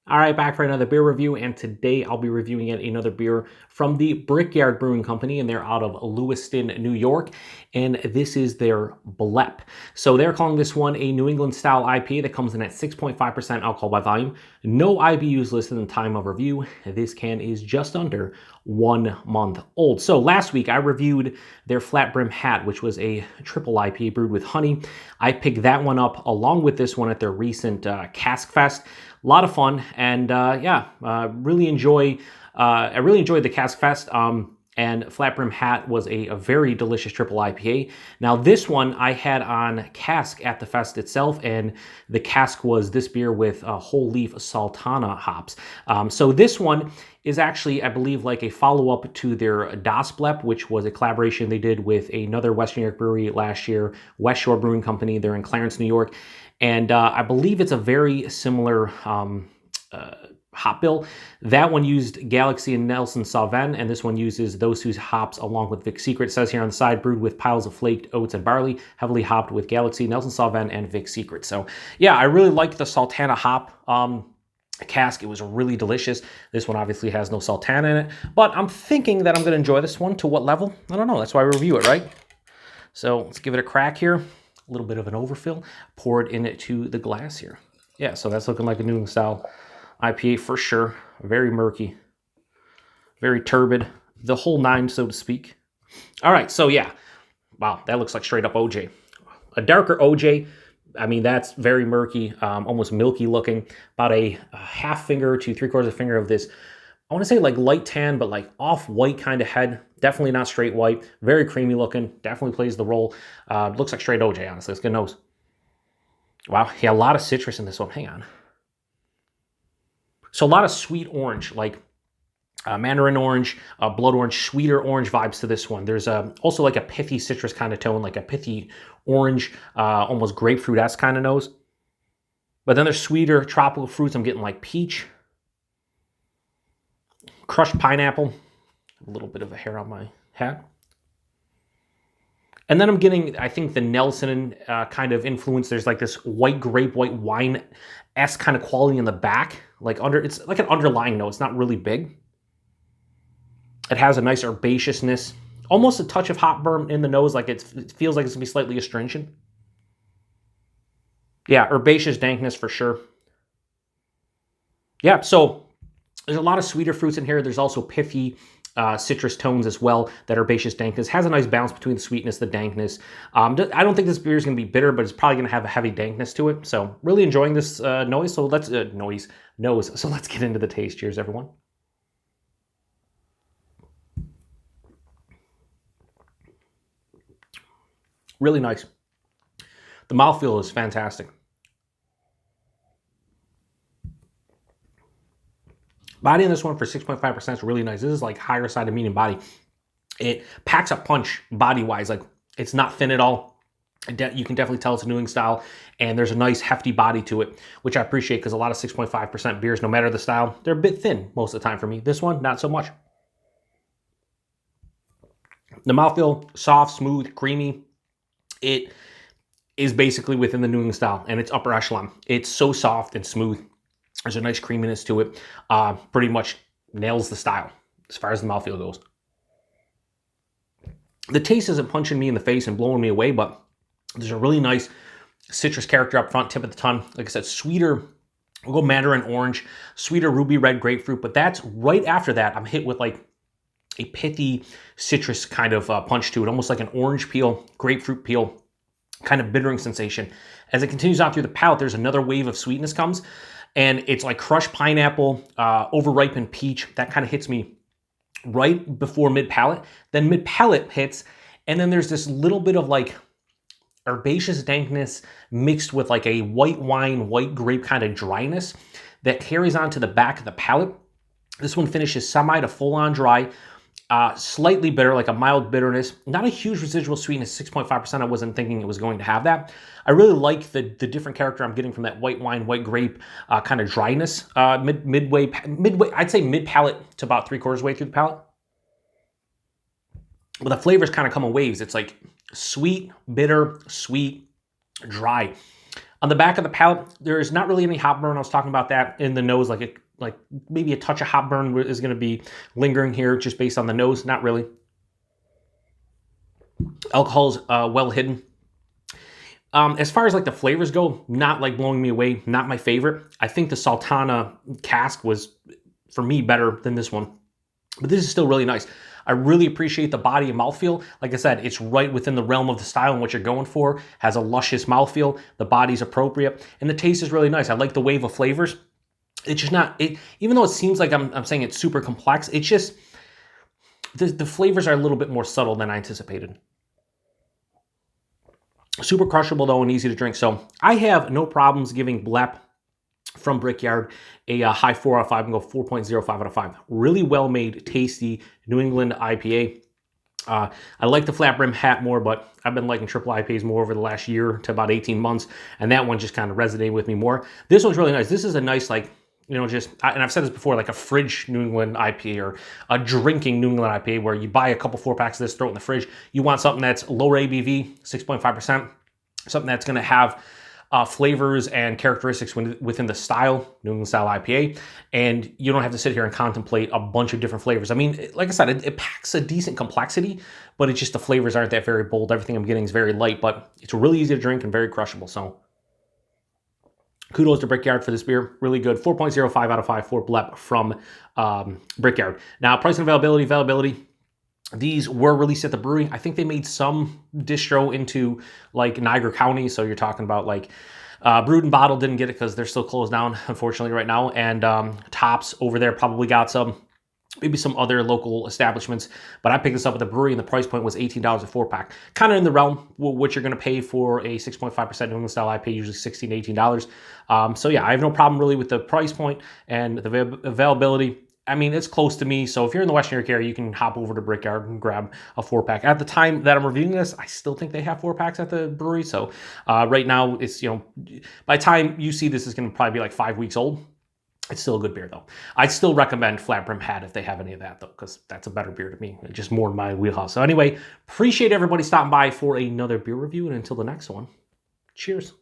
All right, back for another beer review, and today I'll be reviewing yet another beer from the Brickyard Brewing Company, and they're out of Lewiston, New York, and this is their Blep. So they're calling this one a New England-style IPA that comes in at 6.5% alcohol by volume. No IBUs listed in the time of review. This can is just under 1 month old. So last week I reviewed their Flat Brim Hat, which was a triple IPA brewed with honey. I picked that one up along with this one at their recent Cask Fest. A lot of fun, and I really enjoyed the Cask Fest. And Flat Brim Hat was a very delicious triple IPA. Now this one I had on cask at the fest itself, and the cask was this beer with whole leaf Sultana hops. So this one is actually, I believe, like a follow-up to their Das Blep, which was a collaboration they did with another Western New York brewery last year, West Shore Brewing Company. They're in Clarence, New York. And I believe it's a very similar hop bill. That one used Galaxy and Nelson Sauvin, and this one uses those two hops along with Vic Secret. It says here on the side, brewed with piles of flaked oats and barley, heavily hopped with Galaxy, Nelson Sauvin, and Vic Secret. So yeah, I really liked the Sultana hop cask. It was really delicious. This one obviously has no Sultana in it, but I'm thinking that I'm going to enjoy this one. To what level? I don't know. That's why we review it, right? So let's give it a crack here. A little bit of an overfill. Pour it into the glass here. Yeah, so that's looking like a New England style IPA for sure. Very murky, very turbid, the whole nine, so to speak. All right, so yeah, wow, that looks like straight up OJ. A darker OJ. I mean, that's very murky, almost milky looking. About a half finger to 3/4 finger of this, I want to say like light tan, but like off-white kind of head. Definitely not straight white. Very creamy looking. Definitely plays the role. Looks like straight OJ, honestly. It's good nose. Wow, yeah, a lot of citrus in this one. Hang on. So a lot of sweet orange, like mandarin orange, blood orange, sweeter orange vibes to this one. There's also like a pithy citrus kind of tone, like a pithy orange, almost grapefruit-esque kind of nose. But then there's sweeter tropical fruits. I'm getting like peach, crushed pineapple, a little bit of a hair on my hat. And then I'm getting, I think, the Nelson kind of influence. There's like this white grape, white wine-esque kind of quality in the back. It's like an underlying note. It's not really big. It has a nice herbaceousness, almost a touch of hop burn in the nose. Like it feels like it's gonna be slightly astringent. Yeah, herbaceous dankness for sure. Yeah, so there's a lot of sweeter fruits in here. There's also pithy citrus tones as well. That herbaceous dankness has a nice balance between the sweetness, the dankness. I don't think this beer is going to be bitter, but it's probably going to have a heavy dankness to it. So really enjoying this nose. So let's nose. So let's get into the taste. Cheers, everyone. Really nice. The mouthfeel is fantastic. Body in this one for 6.5% is really nice. This is like higher side of medium body. It packs a punch body-wise. Like it's not thin at all. You can definitely tell it's a New England style, and there's a nice hefty body to it, which I appreciate because a lot of 6.5% beers, no matter the style, they're a bit thin most of the time for me. This one, not so much. The mouthfeel, soft, smooth, creamy. It is basically within the New England style, and it's upper echelon. It's so soft and smooth. There's a nice creaminess to it. Pretty much nails the style as far as the mouthfeel goes. The taste isn't punching me in the face and blowing me away, but there's a really nice citrus character up front, tip of the tongue. Like I said, sweeter, we'll go mandarin orange, sweeter ruby red grapefruit, but that's right after that, I'm hit with like a pithy citrus kind of punch to it, almost like an orange peel, grapefruit peel, kind of bittering sensation. As it continues on through the palate, there's another wave of sweetness comes. And it's like crushed pineapple, over-ripened peach. That kind of hits me right before mid-palate. Then mid-palate hits, and then there's this little bit of like herbaceous dankness mixed with like a white wine, white grape kind of dryness that carries on to the back of the palate. This one finishes semi to full-on dry, slightly bitter, like a mild bitterness. Not a huge residual sweetness, 6.5%. I wasn't thinking it was going to have that. I really like the different character I'm getting from that white wine, white grape kind of dryness. Midway, I'd say mid-palate to about 3/4 way through the palate. But the flavors kind of come in waves. It's like sweet, bitter, sweet, dry. On the back of the palate, there's not really any hop burn. I was talking about that in the nose, like maybe a touch of hop burn is going to be lingering here just based on the nose. Not really. Alcohol's well hidden. As far as like the flavors go, not like blowing me away, not my favorite. I think the Sultana cask was, for me, better than this one. But this is still really nice. I really appreciate the body and mouthfeel. Like I said, it's right within the realm of the style and what you're going for. Has a luscious mouthfeel. The body's appropriate. And the taste is really nice. I like the wave of flavors. It's just not, even though it seems like I'm saying it's super complex, it's just, the flavors are a little bit more subtle than I anticipated. Super crushable though and easy to drink. So I have no problems giving Blep from Brickyard a high 4 out of 5 and go 4.05 out of 5. Really well made, tasty New England IPA. I like the flat brim hat more, but I've been liking triple IPAs more over the last year to about 18 months, and that one just kind of resonated with me more. This one's really nice. This is a nice, like, you know, just, and I've said this before, like a fridge New England IPA or a drinking New England IPA where you buy a couple 4-packs of this, throw it in the fridge. You want something that's lower ABV, 6.5%, something that's going to have flavors and characteristics within the style, New England-style IPA, and you don't have to sit here and contemplate a bunch of different flavors. I mean, like I said, it packs a decent complexity, but it's just the flavors aren't that very bold. Everything I'm getting is very light, but it's really easy to drink and very crushable. So kudos to Brickyard for this beer. Really good. 4.05 out of 5 for Blep from Brickyard. Now, price and availability. These were released at the brewery. I think they made some distro into like Niagara County. So you're talking about like Brewed and Bottled didn't get it because they're still closed down, unfortunately, right now. And Tops over there probably got some. Maybe some other local establishments, but I picked this up at the brewery and the price point was $18 a 4-pack. Kind of in the realm what you're going to pay for a 6.5% New England style IPA, usually $16 to $18. So yeah, I have no problem really with the price point and the availability. I mean, it's close to me, so if you're in the Western New York area, you can hop over to Brickyard and grab a 4-pack. At the time that I'm reviewing this, I still think they have 4-packs at the brewery, so right now, it's, you know, by the time you see this, it's going to probably be like 5 weeks old. It's still a good beer, though. I'd still recommend Flat Brim Hat if they have any of that, though, because that's a better beer to me. It's just more in my wheelhouse. So anyway, appreciate everybody stopping by for another beer review, and until the next one, cheers.